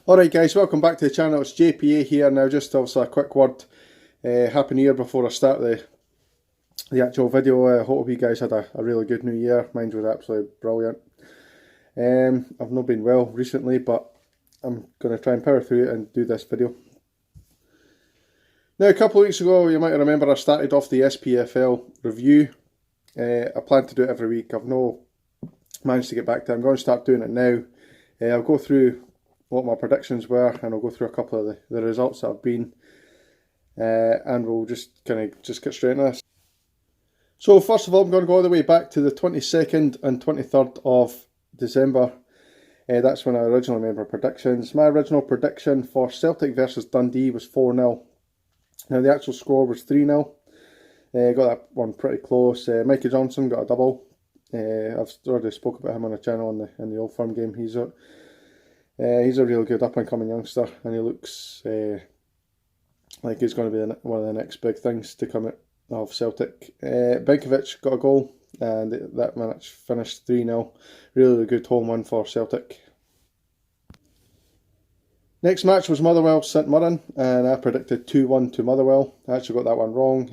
Alright guys, welcome back to the channel. It's JPA here. Now just obviously a quick word, Happy New Year before I start the actual video. I hope you guys had a really good New Year. Mine was absolutely brilliant. I've not been well recently, but I'm going to try and power through it and do this video. Now a couple of weeks ago, you might remember I started off the SPFL review. I plan to do it every week. I've not managed to get back to it. I'm going to start doing it now. I'll go through what my predictions were, and I'll go through a couple of the results that have been, and we'll just get straight into this. So first of all, I'm going to go all the way back to the 22nd and 23rd of December. That's when I originally made my predictions. My original prediction for Celtic versus Dundee was 4-0. Now the actual score was 3-0. Got that one pretty close. Mikey Johnson got a double. I've already spoke about him on the channel in the Old Firm game. He's a real good up-and-coming youngster, and he looks like he's going to be one of the next big things to come out of Celtic. Benkovic got a goal, and that match finished 3-0. Really good home win for Celtic. Next match was Motherwell St Mirren, and I predicted 2-1 to Motherwell. I actually got that one wrong.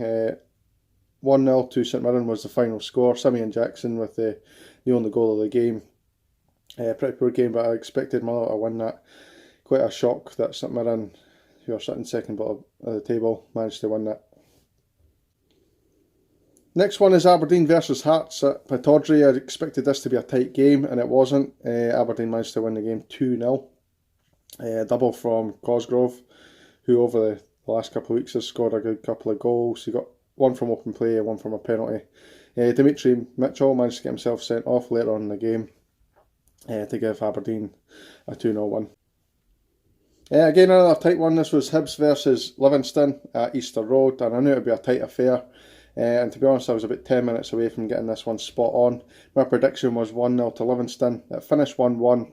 1-0 to St Mirren was the final score. Simeon Jackson with the only goal of the game. Pretty poor game, but I expected Motherwell to win that. Quite a shock that St Mirren, who are sitting second bottom of the table, managed to win that. Next one is Aberdeen versus Hearts at Pittodrie. I expected this to be a tight game, and it wasn't. Aberdeen managed to win the game 2-0. Double from Cosgrove, who over the last couple of weeks has scored a good couple of goals. He got one from open play and one from a penalty. Dimitri Mitchell managed to get himself sent off later on in the game, to give Aberdeen a 2-0 win. Again, another tight one. This was Hibs versus Livingston at Easter Road, and I knew it would be a tight affair. And to be honest, I was about 10 minutes away from getting this one spot on. My prediction was 1-0 to Livingston. It finished 1-1.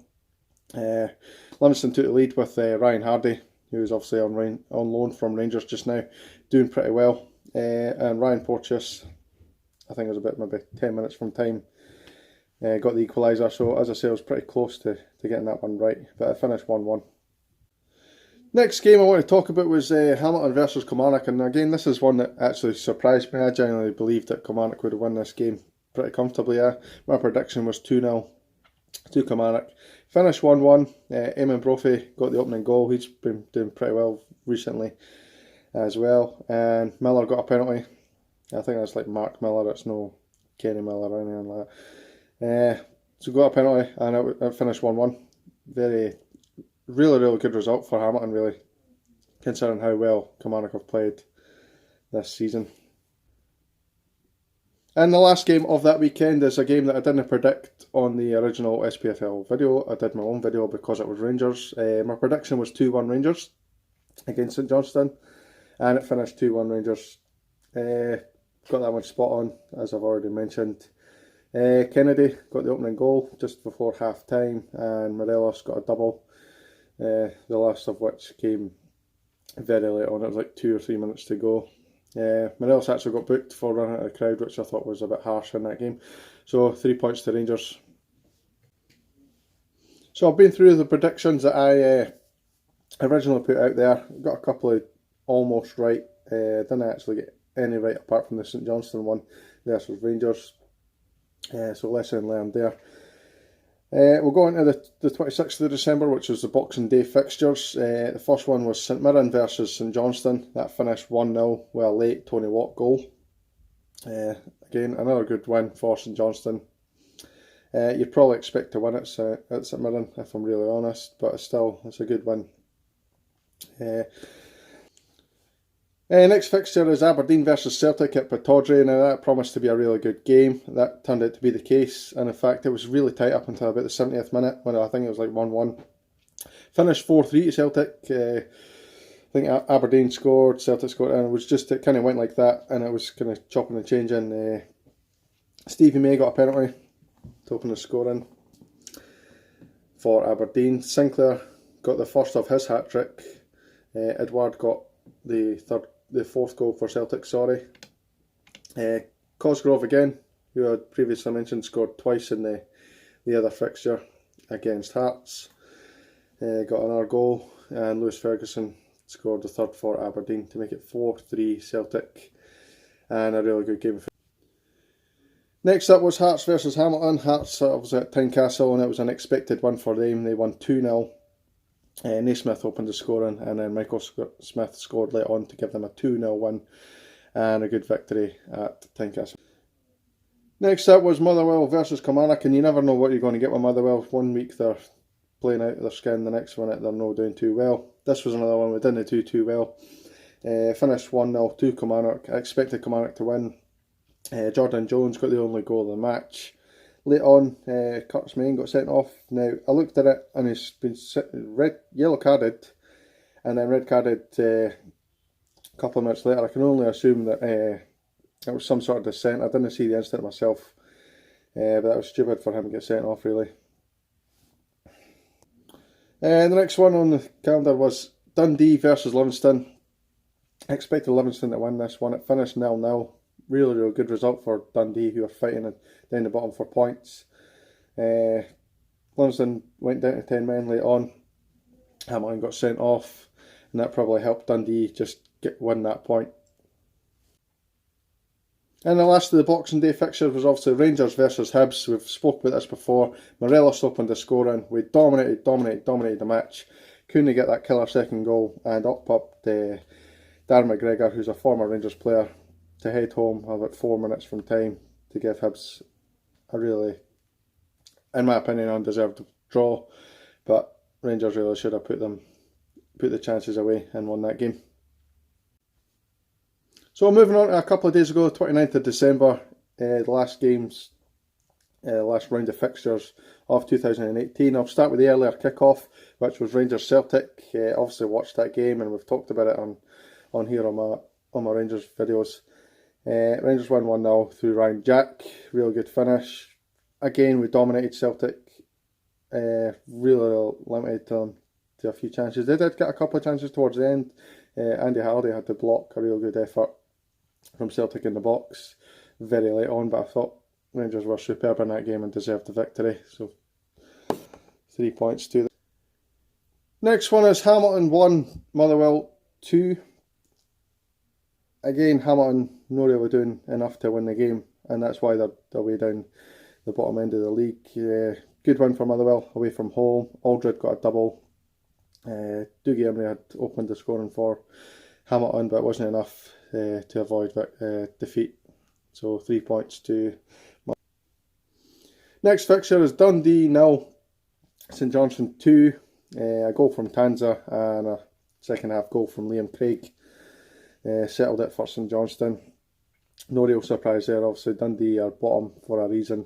Livingston took the lead with Ryan Hardy, who is obviously on loan from Rangers just now, doing pretty well. And Ryan Porteous, I think it was about maybe 10 minutes from time, got the equaliser. So as I say, I was pretty close to getting that one right, but I finished 1-1. Next game I want to talk about was Hamilton versus Kilmarnock, and again this is one that actually surprised me. I genuinely believed that Kilmarnock would have won this game pretty comfortably. My prediction was 2-0 to Kilmarnock. Finished 1-1. Eamon Brophy got the opening goal. He's been doing pretty well recently as well, and Miller got a penalty. I think that's like Mark Miller, it's no Kenny Miller or anything like that. So got a penalty, and it finished 1-1. Really good result for Hamilton, really, considering how well Kilmarnock have played this season. And the last game of that weekend is a game that I didn't predict on the original SPFL video. I did my own video because it was Rangers. My prediction was 2-1 Rangers against St Johnstone, and it finished 2-1 Rangers. Got that one spot on, as I've already mentioned. Kennedy got the opening goal just before half time, and Morelos got a double, the last of which came very late on. It was like 2 or 3 minutes to go. Morelos actually got booked for running out of the crowd, which I thought was a bit harsh in that game. So 3 points to Rangers. So I've been through the predictions that I originally put out there. Got a couple of almost right. Didn't actually get any right apart from the St Johnstone one versus Rangers. So lesson learned there. We'll go into the 26th of December, which was the Boxing Day fixtures. The first one was St Mirren versus St Johnstone. That finished 1-0 with a late Tony Watt goal. Again, another good win for St Johnstone. You'd probably expect to win at St Mirren, if I'm really honest, but it's a good win. Next fixture is Aberdeen versus Celtic at Pittodrie. Now that promised to be a really good game. That turned out to be the case, and in fact it was really tight up until about the 70th minute, when I think it was like 1-1. Finished 4-3 to Celtic. I think Aberdeen scored, Celtic scored, and it kind of went like that, and it was kind of chopping and changing. Stevie May got a penalty to open the scoring for Aberdeen. Sinclair got the first of his hat-trick. Edward got the the fourth goal for Celtic, sorry. Cosgrove again, who I previously mentioned, scored twice in the other fixture against Hearts. Got another goal, and Lewis Ferguson scored the third for Aberdeen to make it 4-3 Celtic, and a really good game. Next up was Hearts versus Hamilton. Hearts was at Tynecastle, and it was an expected win for them. They won 2-0. Naismith opened the scoring, and then Michael Smith scored late on to give them a 2-0 win and a good victory at Tynecastle. Next up was Motherwell versus Kilmarnock, and you never know what you're going to get with Motherwell. One week they're playing out of their skin, the next minute they're not doing too well. This was another one we didn't do too well. Finished 1-0 to Kilmarnock. I expected Kilmarnock to win. Jordan Jones got the only goal of the match. Late on, Curtis Main got sent off. Now, I looked at it and he's been yellow carded and then red carded a couple of minutes later. I can only assume that it was some sort of dissent. I didn't see the incident myself, but that was stupid for him to get sent off, really. The next one on the calendar was Dundee versus Livingston. I expected Livingston to win this one. It finished 0-0. Really good result for Dundee, who are fighting down the bottom for points. Livingston went down to 10 men late on. Hamilton got sent off, and that probably helped Dundee just win that point. And the last of the Boxing Day fixtures was obviously Rangers versus Hibs. We've spoke about this before. Morelos opened the scoring. We dominated the match. Couldn't get that killer second goal, and up popped Darren McGregor, who's a former Rangers player, to head home about 4 minutes from time to give Hibs a really, in my opinion, undeserved draw. But Rangers really should have put the chances away and won that game. So moving on to a couple of days ago, 29th of December, the last games, last round of fixtures of 2018. I'll start with the earlier kickoff, which was Rangers Celtic. Obviously watched that game, and we've talked about it on here on my Rangers videos. Rangers won 1-0 through Ryan Jack. Real good finish. Again, we dominated Celtic. Really limited them to a few chances. They did get a couple of chances towards the end. Andy Halliday had to block a real good effort from Celtic in the box very late on, but I thought Rangers were superb in that game and deserved the victory. So 3 points to them. Next one is Hamilton 1, Motherwell 2. Again, Hamilton not really doing enough to win the game, and that's why they're way down the bottom end of the league. Good win for Motherwell away from home. Aldred got a double. Dougie Emery had opened the scoring for Hamilton, but it wasn't enough to avoid defeat. So 3 points to Motherwell. Next fixture is Dundee 0, St Johnstone 2. A goal from Tanza and a second half goal from Liam Craig. Settled it for St Johnstone. No real surprise there. Obviously Dundee are bottom for a reason,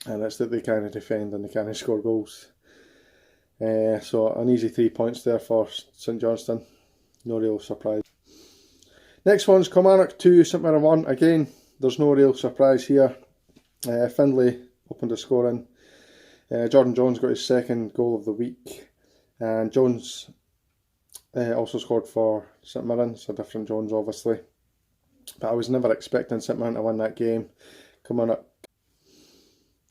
and it's that they can't defend and they can't score goals. So an easy 3 points there for St Johnstone. No real surprise. Next one's Kilmarnock 2, St Mirren 1. Again, there's no real surprise here. Findlay opened the scoring. Jordan Jones got his second goal of the week, and Jones also scored for St Mirren. It's a different Jones, obviously, but I was never expecting St Mirren to win that game. Kilmarnock.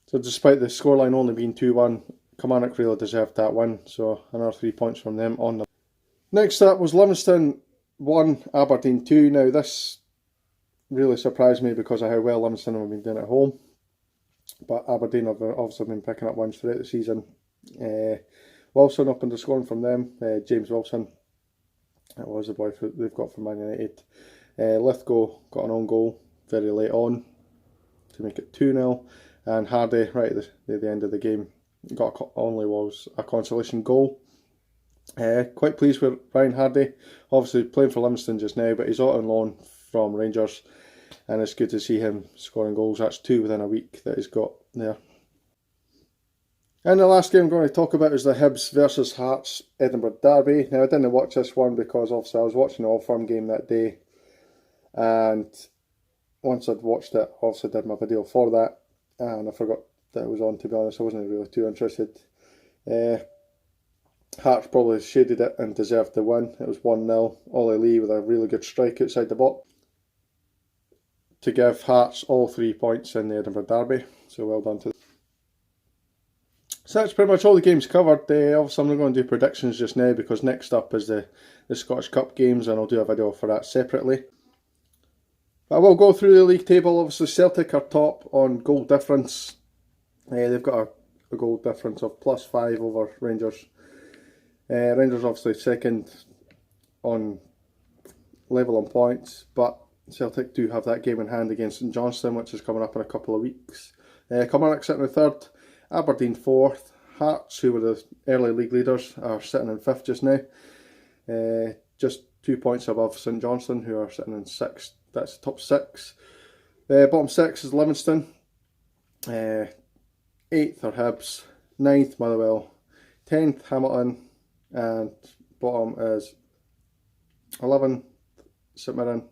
So despite the scoreline only being 2-1, Kilmarnock really deserved that win. So another 3 points from them on them. Next up was Livingston 1, Aberdeen 2. Now this really surprised me because of how well Livingston have been doing at home, but Aberdeen have obviously been picking up wins throughout the season. Wilson opened the scoring from them. James Wilson. That was the boy they've got from Man United. Lithgow got an own goal very late on to make it 2-0. And Hardy, right at the end of the game, only was a consolation goal. Quite pleased with Ryan Hardy. Obviously playing for Livingston just now, but he's out on loan from Rangers. And it's good to see him scoring goals. That's 2 within a week that he's got there. And the last game I'm going to talk about is the Hibs versus Hearts Edinburgh Derby. Now I didn't watch this one because obviously I was watching the All Firm game that day, and once I'd watched it, obviously did my video for that, and I forgot that it was on, to be honest. I wasn't really too interested. Hearts probably shaded it and deserved the win. It was 1-0. Ollie Lee with a really good strike outside the box to give Hearts all 3 points in the Edinburgh Derby. So well done to them. So that's pretty much all the games covered. Obviously I'm not going to do predictions just now because next up is the Scottish Cup games, and I'll do a video for that separately. But I will go through the league table. Obviously Celtic are top on goal difference. They've got a goal difference of +5 over Rangers. Rangers obviously second on level on points, but Celtic do have that game in hand against St Johnstone, which is coming up in a couple of weeks. Kilmarnock sitting in third, Aberdeen fourth, Hearts, who were the early league leaders, are sitting in fifth just now. Just 2 points above St Johnstone, who are sitting in sixth. That's the top six. Bottom six is Livingston. 8th are Hibs. 9th Motherwell. 10th Hamilton. And bottom is 11th St Mirren.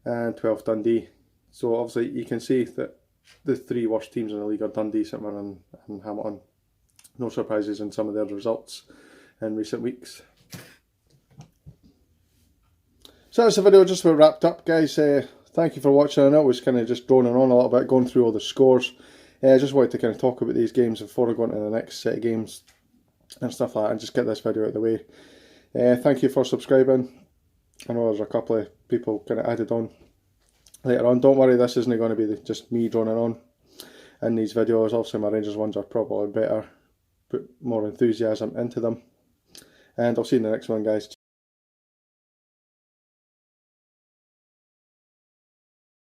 And 12th Dundee. So obviously you can see that the 3 worst teams in the league are Dundee, St Mirren and Hamilton. No surprises in some of their results in recent weeks. So that's the video just about wrapped up, guys. Thank you for watching. I know it was kind of just droning on a little bit, going through all the scores. I just wanted to kind of talk about these games before I go into the next set of games and stuff like that, and just get this video out of the way. Thank you for subscribing. I know there's a couple of people kind of added on later on. Don't worry, this isn't going to be just me droning on in these videos. Obviously my Rangers ones are probably better, put more enthusiasm into them. And I'll see you in the next one, guys.